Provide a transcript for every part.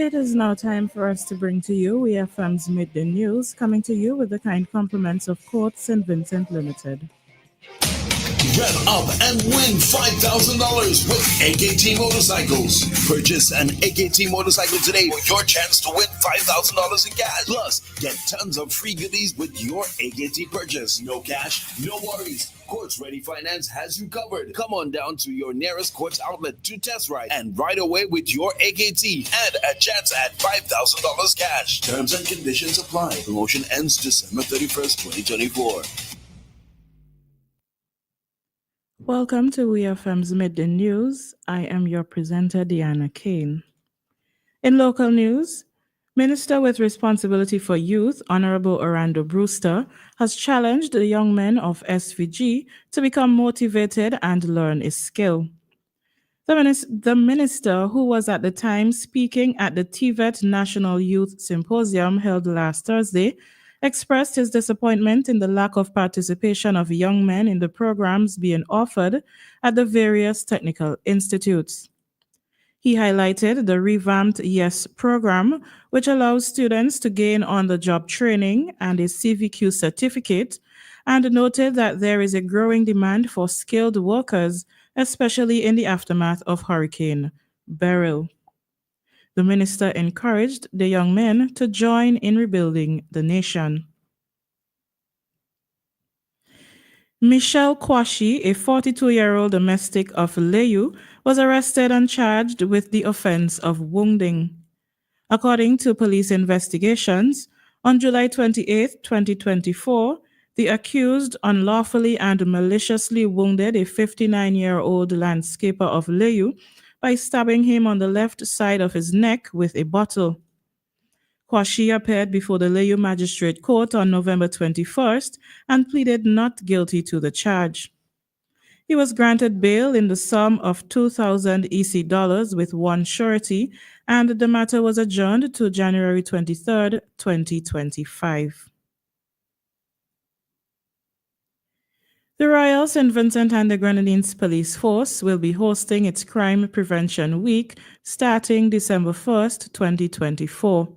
It is now time for us to bring to you WeFM's Midday News, coming to you with the kind compliments of Court St. Vincent Limited. Rev up and win $5,000 with AKT Motorcycles. Purchase an AKT motorcycle today for your chance to win $5,000 in cash. Plus, get tons of free goodies with your AKT purchase. No cash, no worries. Quartz Ready Finance has you covered. Come on down to your nearest Quartz outlet to test ride and ride away with your AKT and a chance at $5,000 cash. Terms and conditions apply. Promotion ends December 31st, 2024. Welcome to WeFM's Midday News. I am your presenter, Dianna Cain. In local news, Minister with Responsibility for Youth, Honorable Orlando Brewster, has challenged the young men of SVG to become motivated and learn a skill. The minister, who was at the time speaking at the TVET National Youth Symposium held last Thursday, expressed his disappointment in the lack of participation of young men in the programs being offered at the various technical institutes. He highlighted the revamped YES program, which allows students to gain on-the-job training and a CVQ certificate, and noted that there is a growing demand for skilled workers, especially in the aftermath of Hurricane Beryl. The minister encouraged the young men to join in rebuilding the nation. Michelle Kwashi, a 42-year-old domestic of Leyu, was arrested and charged with the offense of wounding. According to police investigations, on July 28, 2024, the accused unlawfully and maliciously wounded a 59-year-old landscaper of Leyu by stabbing him on the left side of his neck with a bottle. Kwashi appeared before the Leyu Magistrate Court on November 21st and pleaded not guilty to the charge. He was granted bail in the sum of 2,000 EC dollars with one surety, and the matter was adjourned to January 23rd, 2025. The Royal St. Vincent and the Grenadines Police Force will be hosting its Crime Prevention Week starting December 1st, 2024.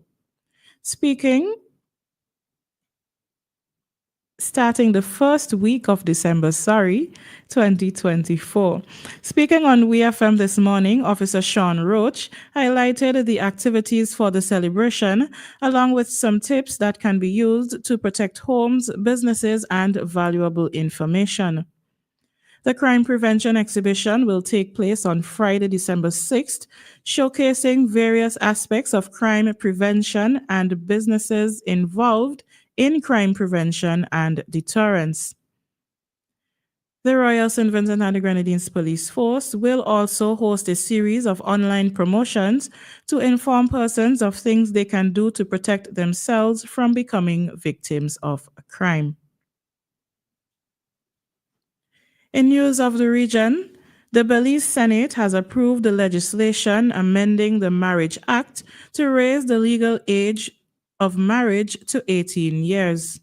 Starting the first week of December, 2024. Speaking on WeFM this morning, Officer Sean Roach highlighted the activities for the celebration, along with some tips that can be used to protect homes, businesses, and valuable information. The Crime Prevention Exhibition will take place on Friday, December 6th, showcasing various aspects of crime prevention and businesses involved in crime prevention and deterrence. The Royal St. Vincent and the Grenadines Police Force will also host a series of online promotions to inform persons of things they can do to protect themselves from becoming victims of crime. In news of the region, the Belize Senate has approved the legislation amending the Marriage Act to raise the legal age of marriage to 18 years.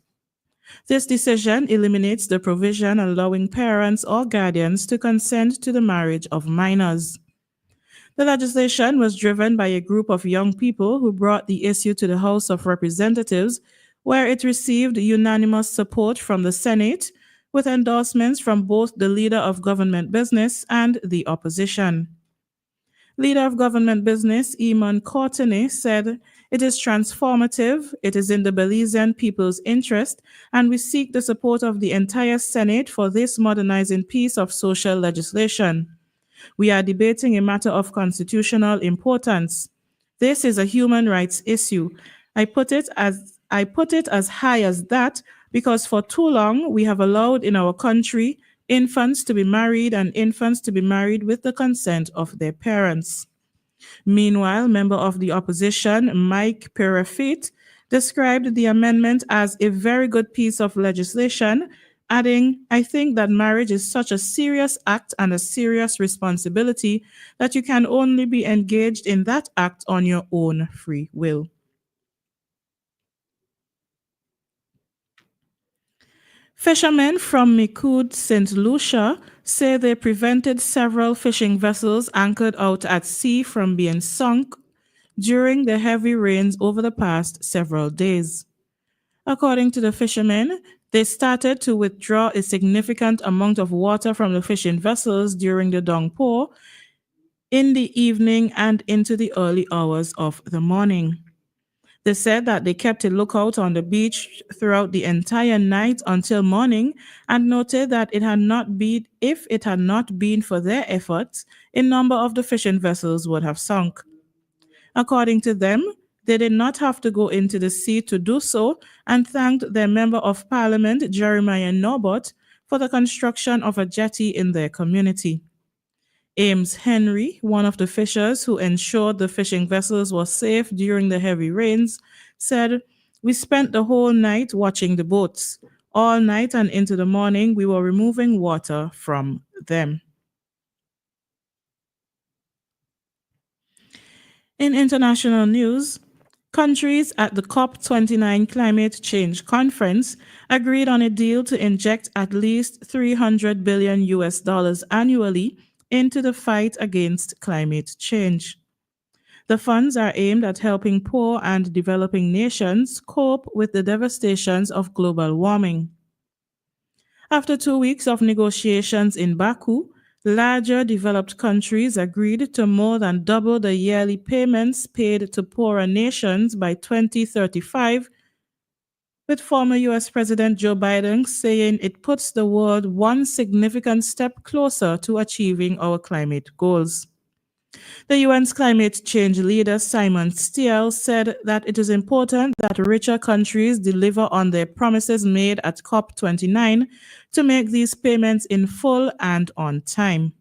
This decision eliminates the provision allowing parents or guardians to consent to the marriage of minors. The legislation was driven by a group of young people who brought the issue to the House of Representatives, where it received unanimous support from the Senate, with endorsements from both the Leader of Government Business and the opposition. Leader of Government Business, Eamon Courtenay, said, "It is transformative, it is in the Belizean people's interest, and we seek the support of the entire Senate for this modernizing piece of social legislation. We are debating a matter of constitutional importance. This is a human rights issue. I put it as high as that because for too long we have allowed in our country infants to be married and infants to be married with the consent of their parents." Meanwhile, member of the opposition, Mike Perafit, described the amendment as a very good piece of legislation, adding, "I think that marriage is such a serious act and a serious responsibility that you can only be engaged in that act on your own free will." Fishermen from Micoud, St. Lucia, say they prevented several fishing vessels anchored out at sea from being sunk during the heavy rains over the past several days. According to the fishermen, they started to withdraw a significant amount of water from the fishing vessels during the downpour in the evening and into the early hours of the morning. They said that they kept a lookout on the beach throughout the entire night until morning and noted that if it had not been for their efforts, a number of the fishing vessels would have sunk. According to them, they did not have to go into the sea to do so and thanked their Member of Parliament, Jeremiah Norbert, for the construction of a jetty in their community. Ames Henry, one of the fishers who ensured the fishing vessels were safe during the heavy rains, said, "We spent the whole night watching the boats. All night and into the morning, we were removing water from them." In international news, countries at the COP29 climate change conference agreed on a deal to inject at least 300 billion US dollars annually into the fight against climate change. The funds are aimed at helping poor and developing nations cope with the devastations of global warming. After 2 weeks of negotiations in Baku, larger developed countries agreed to more than double the yearly payments paid to poorer nations by 2035, with former US President Joe Biden saying it puts the world one significant step closer to achieving our climate goals. The UN's climate change leader Simon Stiell said that it is important that richer countries deliver on their promises made at COP29 to make these payments in full and on time.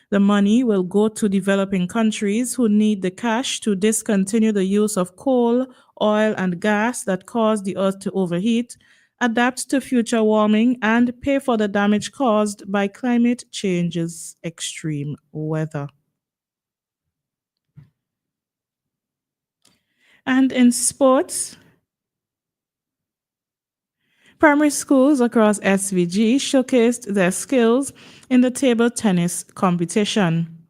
The money will go to developing countries who need the cash to discontinue the use of coal, oil, and gas that cause the earth to overheat, adapt to future warming, and pay for the damage caused by climate change's extreme weather. And in sports, primary schools across SVG showcased their skills in the table tennis competition.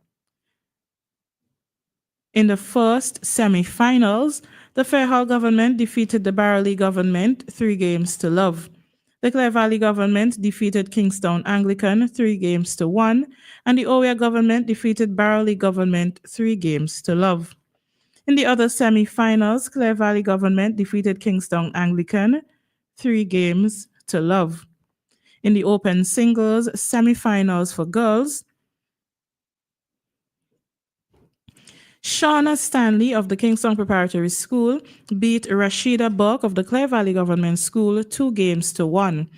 In the first semi-finals, the Fairhall government defeated the Barrowley government 3 games to 0. The Clare Valley government defeated Kingstown Anglican 3 games to 1, and the Oya government defeated Barrowley government 3 games to 0. In the other semi-finals, Clare Valley government defeated Kingstown Anglican 3 games to 0. In the open singles semi-finals for girls, Shauna Stanley of the Kingston Preparatory School beat Rashida Buck of the Clare Valley Government School 2 games to 1.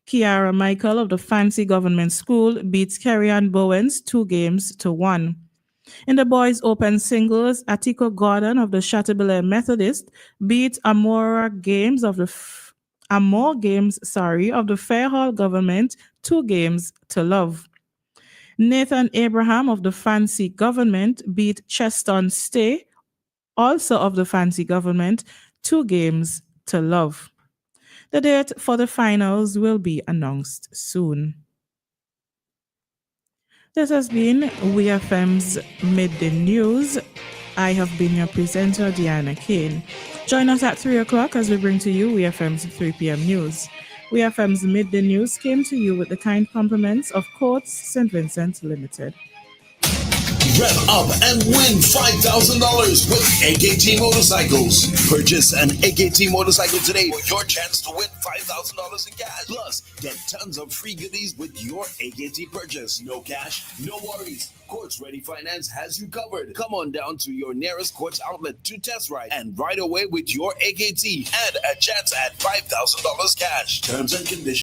Kiara Michael of the Fancy Government School beats Kerry-Ann Bowens 2 games to 1. In the boys' open singles, Atiko Gordon of the Chateaubelair Methodist beat Amore Games of the Fairhall Government 2 games to 0. Nathan Abraham of the Fancy Government beat Cheston Stay, also of the Fancy Government, 2 games to 0. The date for the finals will be announced soon. This has been WeFM's Midday News. I have been your presenter, Dianna Cain. Join us at 3 o'clock as we bring to you WeFM's 3 p.m. news. WeFM's Midday News came to you with the kind compliments of Courts St. Vincent Limited. Rev up and win $5,000 with AKT Motorcycles. Purchase an AKT motorcycle today for your chance to win $5,000 in cash. Plus, get tons of free goodies with your AKT purchase. No cash, no worries. Quartz Ready Finance has you covered. Come on down to your nearest Quartz outlet to test ride and ride away with your AKT and a chance at $5,000 cash. Terms and conditions